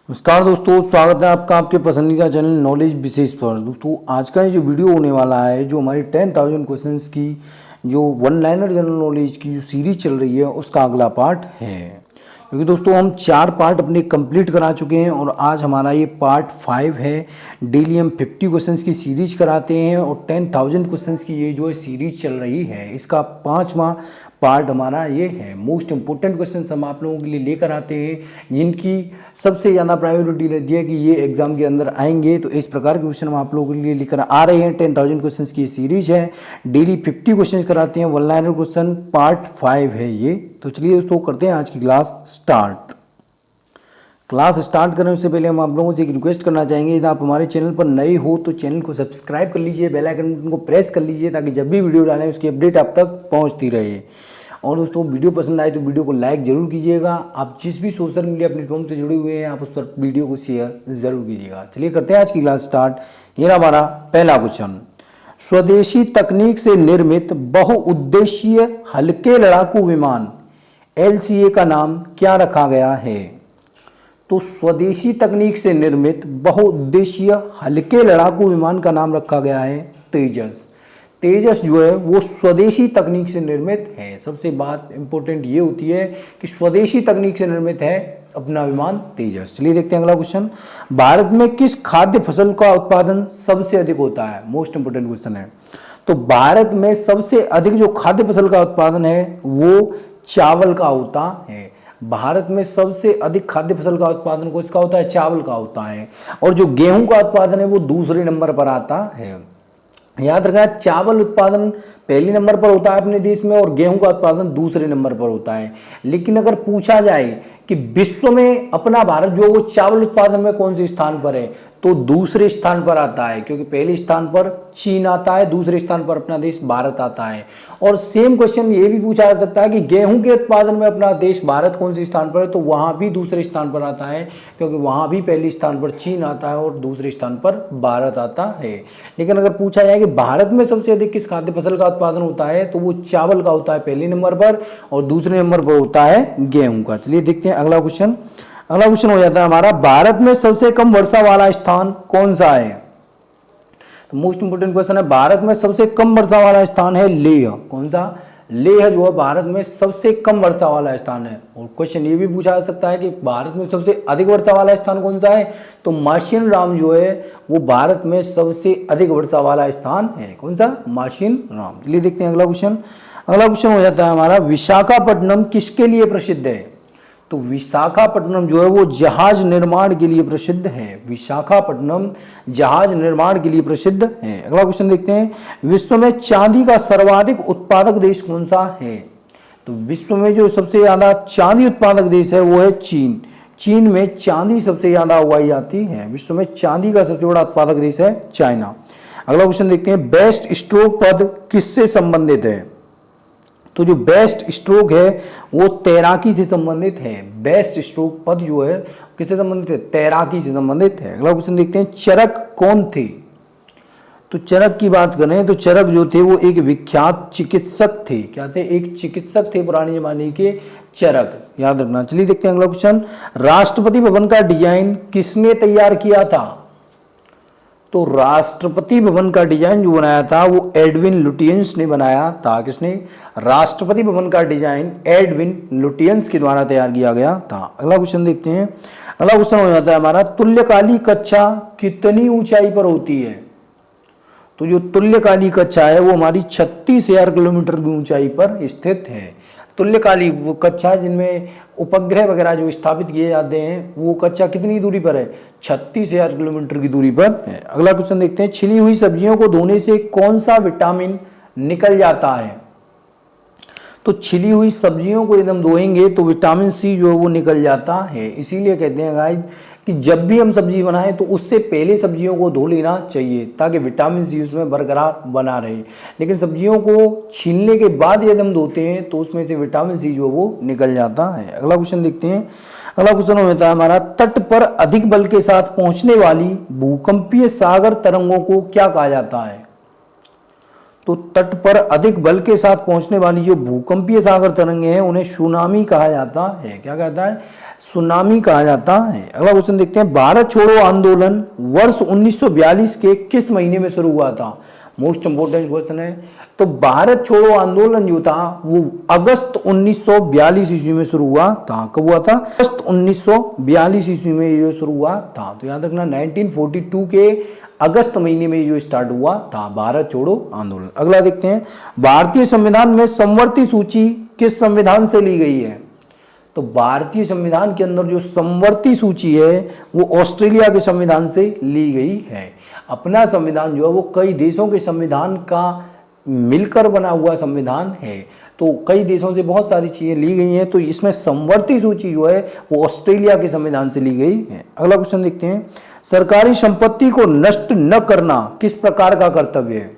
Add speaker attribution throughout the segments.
Speaker 1: नमस्कार दोस्तों, स्वागत है आपका आपके पसंदीदा चैनल नॉलेज विशेष पर। दोस्तों आज का ये जो वीडियो होने वाला है, जो हमारी 10,000 क्वेश्चंस की जो वन लाइनर जनरल नॉलेज की जो सीरीज चल रही है उसका अगला पार्ट है। क्योंकि दोस्तों हम 4 पार्ट अपने कंप्लीट करा चुके हैं और आज हमारा ये पार्ट 5 है। डेली हम 50 क्वेश्चंस की सीरीज कराते हैं और 10,000 क्वेश्चंस की ये जो है सीरीज चल रही है, इसका 5वां पार्ट हमारा ये है। मोस्ट इंपॉर्टेंट क्वेश्चन हम आप लोगों के लिए लेकर आते हैं जिनकी सबसे ज़्यादा प्रायोरिटी रहती है कि ये एग्जाम के अंदर आएंगे। तो इस प्रकार के क्वेश्चन हम आप लोगों के लिए लेकर आ रहे हैं। 10,000 क्वेश्चन की सीरीज है, डेली 50 क्वेश्चन कराते हैं। वन लाइनर क्वेश्चन पार्ट 5 है ये। तो चलिए दोस्तों करते हैं आज की क्लास स्टार्ट। क्लास स्टार्ट करने से पहले हम आप लोगों से एक रिक्वेस्ट करना चाहेंगे, यदि आप हमारे चैनल पर नए हो तो चैनल को सब्सक्राइब कर लीजिए, बेल आइकन को प्रेस कर लीजिए ताकि जब भी वीडियो डालें उसकी अपडेट आप तक पहुंचती रहे। और दोस्तों वीडियो पसंद आए तो वीडियो को लाइक जरूर कीजिएगा। आप जिस भी सोशल मीडिया प्लेटफॉर्म से जुड़े हुए हैं आप उस पर वीडियो को शेयर जरूर कीजिएगा। चलिए करते हैं आज की क्लास स्टार्ट। ये हमारा पहला क्वेश्चन, स्वदेशी तकनीक से निर्मित बहुउद्देशीय हल्के लड़ाकू विमान LCA का नाम क्या रखा गया है? तो स्वदेशी तकनीक से निर्मित बहुउद्देशीय हल्के लड़ाकू विमान का नाम रखा गया है तेजस। तेजस जो है वो स्वदेशी तकनीक से निर्मित है। सबसे बात इंपॉर्टेंट ये होती है कि स्वदेशी तकनीक से निर्मित है अपना विमान तेजस। चलिए देखते हैं अगला क्वेश्चन, भारत में किस खाद्य फसल का उत्पादन सबसे अधिक होता है? मोस्ट इंपोर्टेंट क्वेश्चन है। तो भारत में सबसे अधिक जो खाद्य फसल का उत्पादन है वो चावल का होता है। भारत में सबसे अधिक खाद्य फसल का उत्पादन किसका होता है? चावल का होता है। और जो गेहूं का उत्पादन है वो दूसरे नंबर पर आता है। याद रखना, चावल उत्पादन पहले नंबर पर होता है अपने देश में और गेहूं का उत्पादन दूसरे नंबर पर होता है। लेकिन अगर पूछा जाए कि विश्व में अपना भारत जो वो चावल उत्पादन में कौन से स्थान पर है, तो दूसरे स्थान पर आता है। क्योंकि पहले स्थान पर चीन आता है, दूसरे स्थान पर अपना देश भारत आता है। और सेम क्वेश्चन ये भी पूछा जा सकता है कि गेहूं के उत्पादन में अपना देश भारत कौन से स्थान पर है, तो वहां भी दूसरे स्थान पर आता है। क्योंकि वहां भी पहले स्थान पर चीन आता है और दूसरे स्थान पर भारत आता है। लेकिन अगर पूछा जाए कि भारत में सबसे अधिक किस खाद्य फसल का उत्पादन होता है, तो वो चावल का होता है पहले नंबर पर और दूसरे नंबर पर होता है गेहूं का। चलिए देखते हैं अगला क्वेश्चन। अगला क्वेश्चन हो जाता है हमारा, भारत में सबसे कम वर्षा वाला स्थान कौन सा है? तो मोस्ट इंपोर्टेंट क्वेश्चन है, भारत में सबसे कम वर्षा वाला स्थान है लेह। कौन सा? लेह जो है भारत में सबसे कम वर्षा वाला स्थान है। और क्वेश्चन ये भी पूछा जा सकता है कि भारत में सबसे अधिक वर्षा वाला स्थान कौन सा है? तो माशिन राम जो है वो भारत में सबसे अधिक वर्षा वाला स्थान है। कौन सा? माशिन राम। चलिए देखते हैं अगला क्वेश्चन। अगला क्वेश्चन हो जाता है हमारा, विशाखापट्टनम किसके लिए प्रसिद्ध है? तो विशाखापट्टनम जो है वो जहाज निर्माण के लिए प्रसिद्ध है। विशाखापट्टनम जहाज निर्माण के लिए प्रसिद्ध है। अगला क्वेश्चन देखते हैं, विश्व में चांदी का सर्वाधिक उत्पादक देश कौन सा है? तो विश्व में जो सबसे ज्यादा चांदी उत्पादक देश है वो है चीन। चीन में चांदी सबसे ज्यादा उगाई जाती है। विश्व में चांदी का सबसे बड़ा उत्पादक देश है चाइना। अगला क्वेश्चन देखते हैं, बेस्ट स्ट्रोक पद किससे संबंधित है? तो जो बेस्ट स्ट्रोक है वो तैराकी से संबंधित है। बेस्ट स्ट्रोक पद जो है किससे संबंधित है? तैराकी से संबंधित है। अगला क्वेश्चन देखते हैं, चरक कौन थे? तो चरक की बात करें तो चरक जो थे वो एक विख्यात चिकित्सक थे। क्या थे? एक चिकित्सक थे पुराने जमाने के चरक, याद रखना। चलिए देखते हैं अगला क्वेश्चन, राष्ट्रपति भवन का डिजाइन किसने तैयार किया था? तो राष्ट्रपति भवन का डिजाइन जो बनाया था वो एडविन लुटियंस ने बनाया था। किसने? राष्ट्रपति भवन का डिजाइन एडविन लुटियंस के द्वारा तैयार किया गया था। अगला क्वेश्चन देखते हैं। अगला क्वेश्चन हो जाता है हमारा, तुल्यकाली कक्षा कितनी ऊंचाई पर होती है? तो जो तुल्यकाली कक्षा है वो हमारी 36,000 किलोमीटर की ऊंचाई पर स्थित है। तुल्यकाली वो कक्षा जिनमें उपग्रह वगैरह जो स्थापित किए जाते हैं वो कक्षा कितनी दूरी पर है? 36,000 किलोमीटर की दूरी पर है। अगला क्वेश्चन देखते हैं, छिली हुई सब्जियों को धोने से कौन सा विटामिन निकल जाता है? तो छिली हुई सब्जियों को यदि हम धोएंगे तो विटामिन सी जो है वो निकल जाता है। इसीलिए कहते हैं गाइस कि जब भी हम सब्जी बनाएं तो उससे पहले सब्जियों को धो लेना चाहिए ताकि विटामिन सी उसमें बरकरार बना रहे। लेकिन सब्जियों को छीलने के बाद यदि हम धोते हैं तो उसमें से विटामिन सी जो वो निकल जाता है। अगला क्वेश्चन देखते हैं। अगला क्वेश्चन होता है हमारा, तट पर अधिक बल के साथ पहुंचने वाली भूकंपीय सागर तरंगों को क्या कहा जाता है? तो तट पर अधिक बल के साथ पहुंचने वाली जो भूकंपीय सागर तरंगे हैं उन्हें सुनामी कहा जाता है। क्या कहता है? सुनामी कहा जाता है। अगला क्वेश्चन देखते हैं, भारत छोड़ो आंदोलन वर्ष 1942 के किस महीने में शुरू हुआ था? मोस्ट इंपोर्टेंट क्वेश्चन है। तो भारत छोड़ो आंदोलन जो था वो अगस्त 1942 ईस्वी में शुरू हुआ था। कब हुआ था? अगस्त 1942 ईस्वी में ये शुरू हुआ था। तो याद रखना 1942 के अगस्त महीने में जो स्टार्ट हुआ था भारत छोड़ो आंदोलन। अगला देखते हैं, भारतीय संविधान में समवर्ती सूची किस संविधान से ली गई है? तो भारतीय संविधान के अंदर जो समवर्ती सूची है वो ऑस्ट्रेलिया के संविधान से ली गई है। अपना संविधान जो है वो कई देशों के संविधान का मिलकर बना हुआ संविधान है, तो कई देशों से बहुत सारी चीजें ली गई हैं, तो इसमें समवर्ती सूची जो है वो ऑस्ट्रेलिया के संविधान से ली गई है। अगला क्वेश्चन देखते हैं, सरकारी संपत्ति को नष्ट न करना किस प्रकार का कर्तव्य है?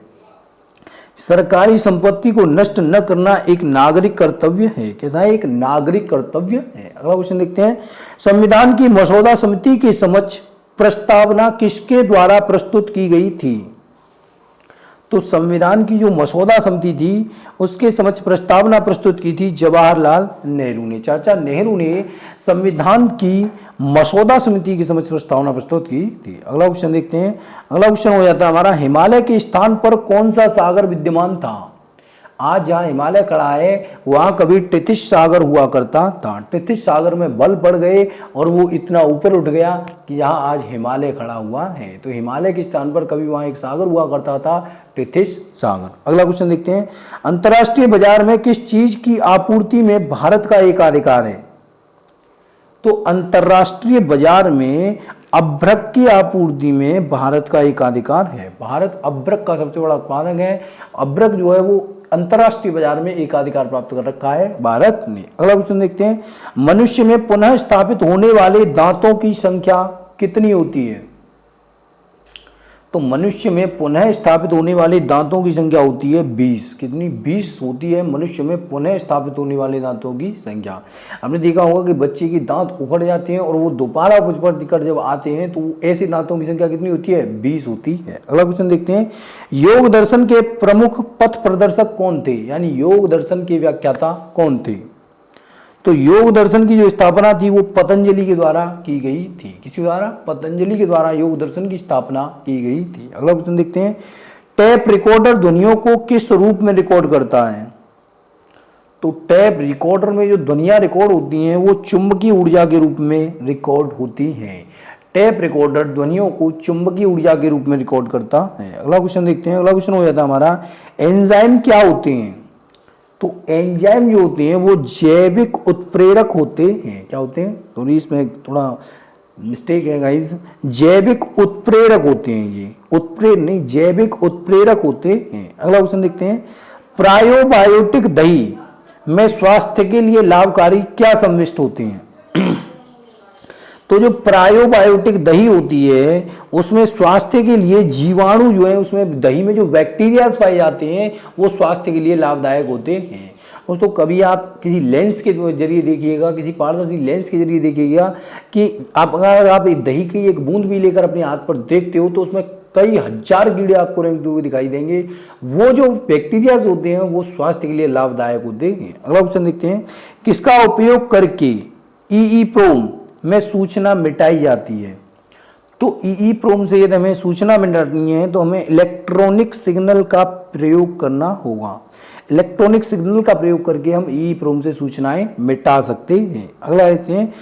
Speaker 1: सरकारी संपत्ति को नष्ट न करना एक नागरिक कर्तव्य है। कैसा है? एक नागरिक कर्तव्य है। अगला क्वेश्चन देखते हैं, संविधान की मसौदा समिति के समक्ष प्रस्तावना किसके द्वारा प्रस्तुत की गई थी? तो संविधान की जो मसौदा समिति थी उसके समक्ष प्रस्तावना प्रस्तुत की थी जवाहरलाल नेहरू ने। चाचा नेहरू ने संविधान की मसौदा समिति के समक्ष प्रस्तावना प्रस्तुत की थी। अगला क्वेश्चन देखते हैं, अगला क्वेश्चन हो जाता है हमारा, हिमालय के स्थान पर कौन सा सागर विद्यमान था? आज जहाँ हिमालय खड़ा है वहाँ कभी टिथिस सागर हुआ करता था। टिथिस सागर में बल पड़ गए और वो इतना ऊपर उठ गया कि यहाँ आज हिमालय खड़ा हुआ है। तो हिमालय के स्थान पर कभी वहाँ एक सागर हुआ करता था, टिथिस सागर। अगला क्वेश्चन देखते हैं, अंतर्राष्ट्रीय बाजार में किस चीज की आपूर्ति में भारत का एकाधिकार है? तो अंतर्राष्ट्रीय बाजार में अभ्रक की आपूर्ति में भारत का एकाधिकार है। भारत अभ्रक का सबसे बड़ा उत्पादक है। अभ्रक जो है वो अंतर्राष्ट्रीय बाजार में एकाधिकार प्राप्त कर रखा है भारत ने। अगला क्वेश्चन देखते हैं, मनुष्य में पुनः स्थापित होने वाले दांतों की संख्या कितनी होती है? तो मनुष्य में पुनः स्थापित होने वाले दांतों की संख्या होती है 20। कितनी? 20 होती है मनुष्य में पुनः स्थापित होने वाले दांतों की संख्या। हमने देखा होगा कि बच्चे की दांत उखड़ जाते हैं और वो दोबारा कर जब आते हैं तो ऐसे दांतों की संख्या कितनी होती है? 20 होती है। अगला क्वेश्चन देखते हैं, योग दर्शन के प्रमुख पथ प्रदर्शक कौन थे? यानी योग दर्शन के व्याख्याता कौन थे? तो योग दर्शन की जो स्थापना थी वो पतंजलि के द्वारा की गई थी। किसी द्वारा? पतंजलि के द्वारा योग दर्शन की स्थापना की गई थी। अगला क्वेश्चन देखते हैं, टेप रिकॉर्डर ध्वनियों को किस रूप में रिकॉर्ड करता है? तो टैप रिकॉर्डर में जो ध्वनियां रिकॉर्ड होती हैं वो चुंबकीय ऊर्जा के रूप में रिकॉर्ड होती हैं। टेप रिकॉर्डर ध्वनियों को चुंबकीय ऊर्जा के रूप में रिकॉर्ड करता है। अगला क्वेश्चन देखते हैं, अगला क्वेश्चन हो जाता है हमारा, एंजाइम क्या होते हैं? तो एंजाइम जो होते हैं वो जैविक उत्प्रेरक होते हैं। क्या होते हैं? तो इसमें थोड़ा मिस्टेक है गाइस, जैविक उत्प्रेरक होते हैं। ये उत्प्रेरक नहीं, जैविक उत्प्रेरक होते हैं। अगला क्वेश्चन देखते हैं, प्रोबायोटिक दही में स्वास्थ्य के लिए लाभकारी क्या सम्मिष्ट होते हैं? तो जो प्रोबायोटिक दही होती है उसमें स्वास्थ्य के लिए जीवाणु जो है, उसमें दही में जो बैक्टीरिया पाए जाते हैं वो स्वास्थ्य के लिए लाभदायक होते हैं। दोस्तों कभी आप किसी लेंस के जरिए देखिएगा, किसी पारदर्शी लेंस के जरिए देखिएगा कि अगर आप दही की एक बूंद भी लेकर अपने हाथ पर देखते हो तो उसमें कई हजार कीड़े आपको रेंगते हुए दिखाई देंगे। वो जो बैक्टीरियाज होते हैं वो स्वास्थ्य के लिए लाभदायक होते हैं। अगला क्वेश्चन देखते हैं, किसका उपयोग करके EEPROM में सूचना मिटाई जाती है? तो EEPROM से यदि हमें सूचना मिटानी है तो हमें इलेक्ट्रॉनिक सिग्नल का प्रयोग करना होगा। इलेक्ट्रॉनिक सिग्नल का प्रयोग करके हम EEPROM से सूचनाएं मिटा सकते हैं। अगला देखते हैं,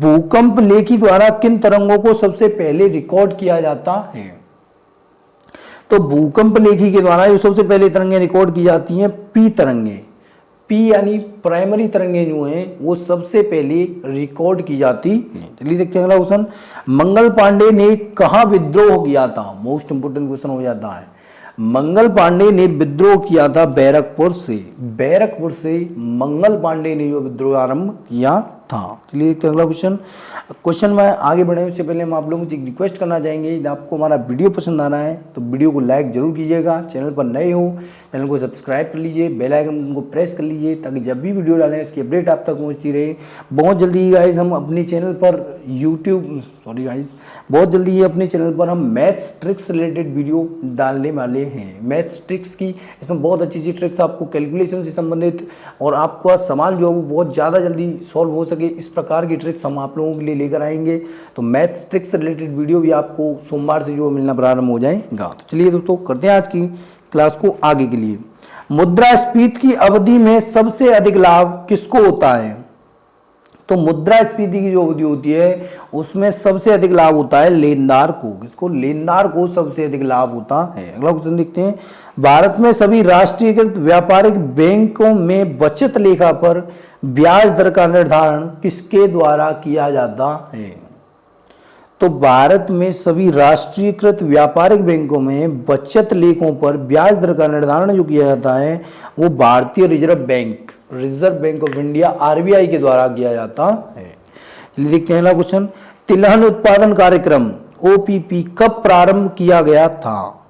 Speaker 1: भूकंप लेखी द्वारा किन तरंगों को सबसे पहले रिकॉर्ड किया जाता है? तो भूकंप लेखी के द्वारा जो सबसे पहले तरंगें रिकॉर्ड की जाती हैं पी तरंगें। पी यानी प्राइमरी तरंगें जो हैं वो सबसे पहले रिकॉर्ड की जाती हैं। चलिए देखते हैं अगला क्वेश्चन, मंगल पांडे ने कहाँ विद्रोह किया था? मोस्ट इंपोर्टेंट क्वेश्चन हो जाता है। मंगल पांडे ने विद्रोह किया था बैरकपुर से। बैरकपुर से मंगल पांडे ने जो विद्रोह आरंभ किया था। चलिए देखते हैं अगला क्वेश्चन में आगे बढ़े उससे पहले हम आप लोगों से एक रिक्वेस्ट करना चाहेंगे, यदि आपको हमारा वीडियो पसंद आ रहा है तो वीडियो को लाइक जरूर कीजिएगा। चैनल पर नए हो चैनल को सब्सक्राइब कर लीजिए, बेल आइकन को प्रेस कर लीजिए ताकि जब भी वीडियो डालें इसकी अपडेट आप तक पहुंचती रहे। बहुत जल्दी गाइज हम अपने चैनल पर बहुत जल्दी अपने चैनल पर हम मैथ्स ट्रिक्स रिलेटेड वीडियो डालने वाले हैं। मैथ्स ट्रिक्स की इसमें बहुत अच्छी अच्छी ट्रिक्स आपको कैलकुलेशन से संबंधित और आपका सवाल जो है वो बहुत ज़्यादा जल्दी सॉल्व हो सके सके इस प्रकार की ट्रिक्स हम आप लोगों के लिए लेकर आएंगे। तो मैथ्स ट्रिक्स से रिलेटेड वीडियो भी आपको सोमवार से जो मिलना प्रारंभ हो जाएगा। तो चलिए दोस्तों करते हैं आज की क्लास को आगे के लिए। मुद्रास्फीति की अवधि में सबसे अधिक लाभ किसको होता है? तो मुद्रास्फीति की जो अवधि होती है उसमें सबसे अधिक लाभ होता है लेनदार को। किसको? लेनदार को सबसे अधिक लाभ होता है। अगला क्वेश्चन देखते हैं। भारत में सभी राष्ट्रीयकृत व्यापारिक बैंकों में बचत लेखा पर ब्याज दर का निर्धारण किसके द्वारा किया जाता है? तो भारत में सभी राष्ट्रीयकृत व्यापारिक बैंकों में बचत लेखों पर ब्याज दर का निर्धारण जो किया जाता है वो भारतीय reserve bank of India RBI के द्वारा किया जाता है। चलिए देखते हैं अगला क्वेश्चन। तिलहन उत्पादन कार्यक्रम ओपीपी कब प्रारंभ किया गया था?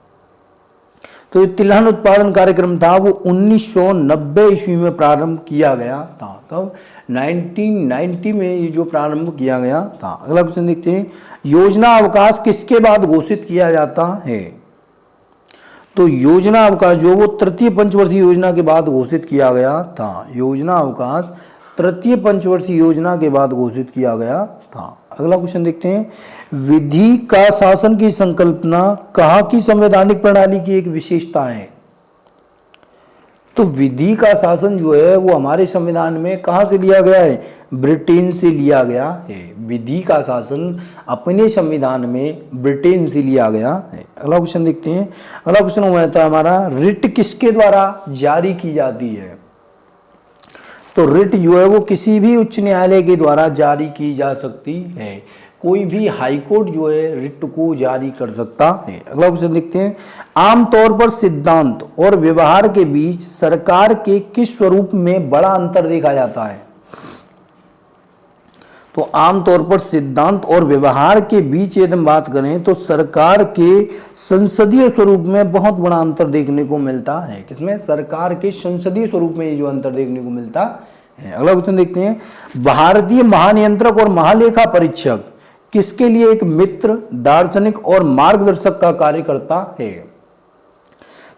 Speaker 1: तो तिलहन उत्पादन कार्यक्रम था वो 1990 ईस्वी में प्रारंभ किया गया था। कब? 1990 में ये जो प्रारंभ किया गया था। अगला क्वेश्चन देखते हैं। योजना अवकाश किसके बाद घोषित किया जाता है? तो योजना अवकाश जो वो तृतीय पंचवर्षीय योजना के बाद घोषित किया गया था। योजना अवकाश तृतीय पंचवर्षीय योजना के बाद घोषित किया गया था। अगला क्वेश्चन देखते हैं। विधि का शासन की संकल्पना कहाँ की संवैधानिक प्रणाली की एक विशेषता है? तो विधि का शासन जो है वो हमारे संविधान में कहाँ से लिया गया है? ब्रिटेन से लिया गया है। विधि का शासन अपने संविधान में ब्रिटेन से लिया गया है। अगला क्वेश्चन देखते हैं। अगला क्वेश्चन हो जाता है हमारा, रिट किसके द्वारा जारी की जाती है? तो रिट जो है वो किसी भी उच्च न्यायालय के द्वारा जारी की जा सकती है। कोई भी हाई कोर्ट जो है रिट को जारी कर सकता है। अगला क्वेश्चन देखते हैं। आमतौर पर सिद्धांत और व्यवहार के बीच सरकार के किस स्वरूप में बड़ा अंतर देखा जाता है? तो आमतौर पर सिद्धांत और व्यवहार के बीच यदि हम बात करें तो सरकार के संसदीय स्वरूप में बहुत बड़ा अंतर देखने को मिलता है। किसमें? सरकार के संसदीय स्वरूप में ये जो अंतर देखने को मिलता है। अगला क्वेश्चन देखते हैं। भारतीय महानियंत्रक और महालेखा परीक्षक किसके लिए एक मित्र, दार्शनिक और मार्गदर्शक का कार्य करता है?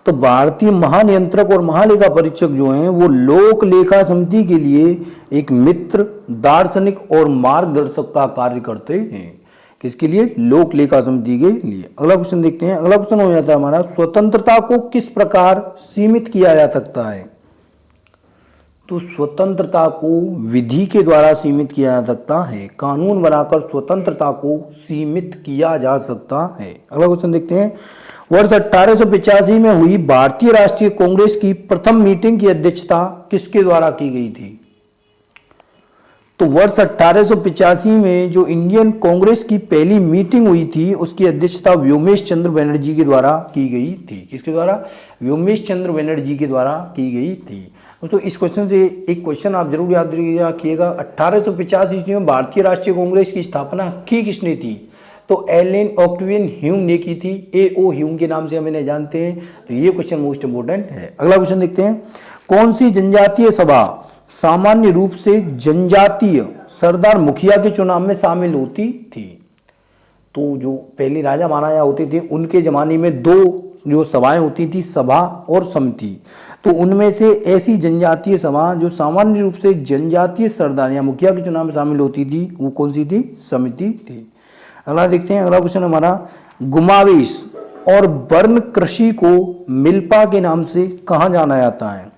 Speaker 1: तो भारतीय महानियंत्रक और महालेखा परीक्षक जो हैं वो लोक लेखा समिति के लिए एक मित्र, दार्शनिक और मार्गदर्शक का कार्य करते हैं। किसके लिए? लोक लेखा समिति के लिए। अगला क्वेश्चन देखते हैं। अगला क्वेश्चन हो जाता है हमारा, स्वतंत्रता को किस प्रकार सीमित किया जा सकता है? तो स्वतंत्रता को विधि के द्वारा सीमित किया जा सकता है। कानून बनाकर स्वतंत्रता को सीमित किया जा सकता है। अगला क्वेश्चन देखते हैं। वर्ष 1885 में हुई भारतीय राष्ट्रीय कांग्रेस की प्रथम मीटिंग की अध्यक्षता किसके द्वारा की गई थी? तो वर्ष 1885 में जो इंडियन कांग्रेस की पहली मीटिंग हुई थी उसकी अध्यक्षता व्योमेश चंद्र बनर्जी के द्वारा की गई थी। किसके द्वारा? व्योमेश चंद्र बनर्जी के द्वारा की गई थी। दोस्तों इस क्वेश्चन से एक क्वेश्चन आप जरूर याद रखिएगा। 1885 ईस्वी में भारतीय राष्ट्रीय कांग्रेस की स्थापना की किसने थी? तो एलन ऑक्टेवियन ह्यूम ने की थी। A.O. ह्यूम के नाम से हम इन्हें जानते हैं। तो ये क्वेश्चन मोस्ट इंपोर्टेंट है। अगला क्वेश्चन देखते हैं। कौन सी जनजातीय सभा सामान्य रूप से जनजातीय सरदार मुखिया के चुनाव में शामिल होती थी? तो जो पहले राजा महाराजा होते थे उनके जमाने में दो जो सभाएं होती थी, सभा और समिति। तो उनमें से ऐसी जनजातीय सभा जो सामान्य रूप से जनजातीय सरदार या मुखिया के चुनाव में शामिल होती थी वो कौन सी थी? समिति थी। अगला देखते हैं। अगला क्वेश्चन हमारा, गुमावेश और बर्न कृषि को मिल्पा के नाम से कहाँ जाना जाता है?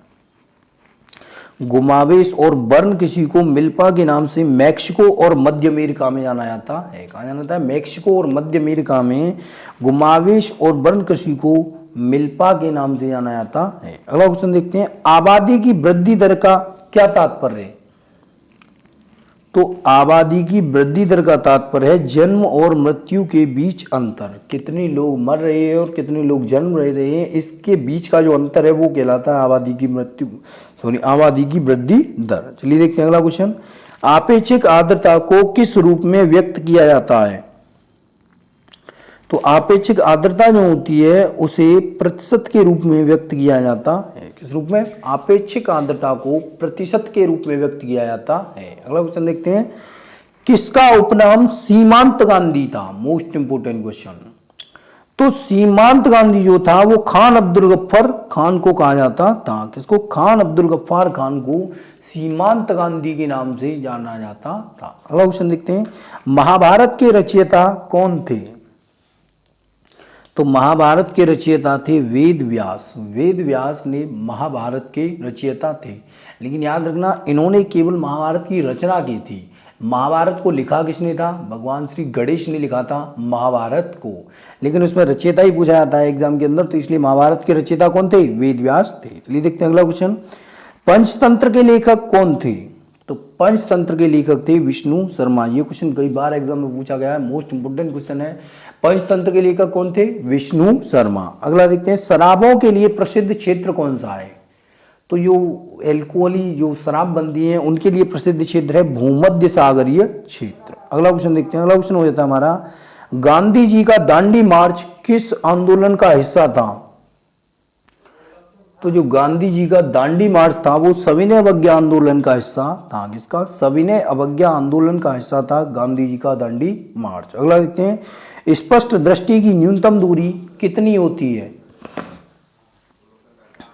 Speaker 1: गुमावेश और बर्न कृषि को मिल्पा के नाम से मैक्सिको और मध्य अमेरिका में जाना जाता है। कहाँ जाना जाता है? मैक्सिको और मध्य अमेरिका में गुमावेश और बर्न कृषि को मिल्पा के नाम से जाना जाता है। अगला क्वेश्चन देखते हैं। आबादी की वृद्धि दर का क्या तात्पर्य है? तो आबादी की वृद्धि दर का तात्पर्य है जन्म और मृत्यु के बीच अंतर। कितने लोग मर रहे हैं और कितने लोग जन्म रहे हैं इसके बीच का जो अंतर है वो कहलाता है आबादी की वृद्धि दर। चलिए देखते हैं अगला क्वेश्चन। आपेक्षिक आर्द्रता को किस रूप में व्यक्त किया जाता है? तो आपेक्षिक आर्द्रता जो होती है उसे प्रतिशत के रूप में व्यक्त किया जाता है। किस रूप में? आपेक्षिक आर्द्रता को प्रतिशत के रूप में व्यक्त किया जाता है। अगला क्वेश्चन देखते हैं। किसका उपनाम सीमांत गांधी था? Most important question. तो सीमांत गांधी जो था वो खान अब्दुल गफ्फार खान को कहा जाता था। किसको? खान अब्दुल गफ्फार खान को सीमांत गांधी के नाम से जाना जाता था। अगला क्वेश्चन देखते हैं, महाभारत के रचयिता कौन थे? तो महाभारत के रचयिता थे वेद व्यास। वेद व्यास ने महाभारत के रचयिता थे, लेकिन याद रखना इन्होंने केवल महाभारत की रचना की थी। महाभारत को लिखा किसने था? भगवान श्री गणेश ने लिखा था महाभारत को, लेकिन उसमें रचयिता ही पूछा जाता है एग्जाम के अंदर, तो इसलिए महाभारत के रचयिता कौन थे? वेद व्यास थे। चलिए देखते हैं अगला क्वेश्चन, पंचतंत्र के लेखक कौन थे? तो पंचतंत्र के लेखक थे विष्णु शर्मा। ये क्वेश्चन कई बार एग्जाम में पूछा गया है, मोस्ट इंपोर्टेंट क्वेश्चन है। पंचतंत्र के लेखक कौन थे? विष्णु शर्मा। अगला देखते हैं, शराबों के लिए प्रसिद्ध क्षेत्र कौन सा है? तो जो एल्कोहली जो शराब बनती है उनके लिए प्रसिद्ध क्षेत्र है भूमध्य सागरीय क्षेत्र। अगला क्वेश्चन देखते हैं, अगला क्वेश्चन हो जाता है हमारा, गांधी जी का दांडी मार्च किस आंदोलन का हिस्सा था? तो जो गांधी जी का दांडी मार्च था वो सविनय अवज्ञा आंदोलन का हिस्सा था। किसका? सविनय अवज्ञा आंदोलन का हिस्सा था गांधी जी का दांडी मार्च। अगला देखते हैं, स्पष्ट दृष्टि की न्यूनतम दूरी कितनी होती है?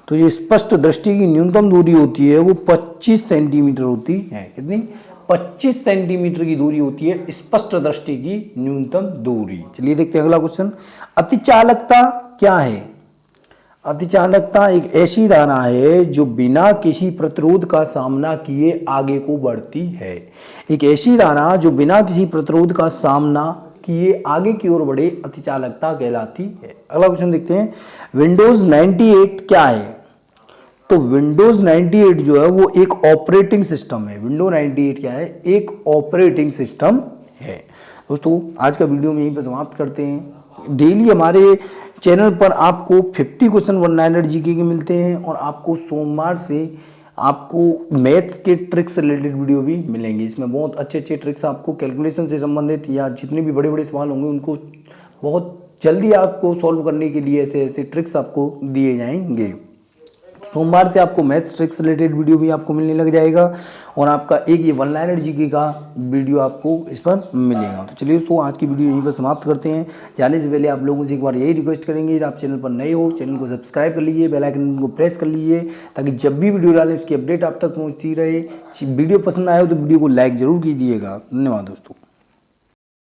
Speaker 1: तो ये स्पष्ट दृष्टि की न्यूनतम दूरी होती है वो 25 सेंटीमीटर होती है। कितनी? 25 सेंटीमीटर की दूरी होती है स्पष्ट दृष्टि की न्यूनतम दूरी। चलिए देखते हैं अगला क्वेश्चन, अतिचालकता क्या है? अतिचालकता एक ऐसी धारा है जो बिना किसी प्रतिरोध का सामना किए आगे को बढ़ती है। एक ऐसी धारा जो बिना किसी प्रतिरोध का सामना किए आगे की ओर बढ़े अतिचालकता कहलाती है। अगला क्वेश्चन देखते हैं, विंडोज 98 क्या है? तो विंडोज 98 जो है वो एक ऑपरेटिंग सिस्टम है। विंडो 98 क्या है? एक ऑपरेटिंग सिस्टम है। दोस्तों आज का वीडियो में यहीं पर समाप्त करते हैं। डेली हमारे चैनल पर आपको 50 क्वेश्चन वन लाइनर जीके के मिलते हैं और आपको सोमवार से आपको मैथ्स के ट्रिक्स रिलेटेड वीडियो भी मिलेंगे। इसमें बहुत अच्छे अच्छे ट्रिक्स आपको कैलकुलेशन से संबंधित या जितने भी बड़े बड़े सवाल होंगे उनको बहुत जल्दी आपको सॉल्व करने के लिए ऐसे ऐसे ट्रिक्स आपको दिए जाएंगे। सोमवार से आपको मैथ्स ट्रिक्स रिलेटेड वीडियो भी आपको मिलने लग जाएगा और आपका एक ये वन लाइनर जीके का वीडियो आपको इस पर मिलेगा। तो चलिए दोस्तों आज की वीडियो यहीं पर समाप्त करते हैं। जाने से पहले आप लोगों से एक बार यही रिक्वेस्ट करेंगे, आप चैनल पर नए हो चैनल को सब्सक्राइब कर लीजिए, बेल आइकन को प्रेस कर लीजिए ताकि जब भी वीडियो डालें उसकी अपडेट आप तक पहुँचती रहे। वीडियो पसंद आए हो तो वीडियो को लाइक जरूर कीजिएगा। धन्यवाद दोस्तों।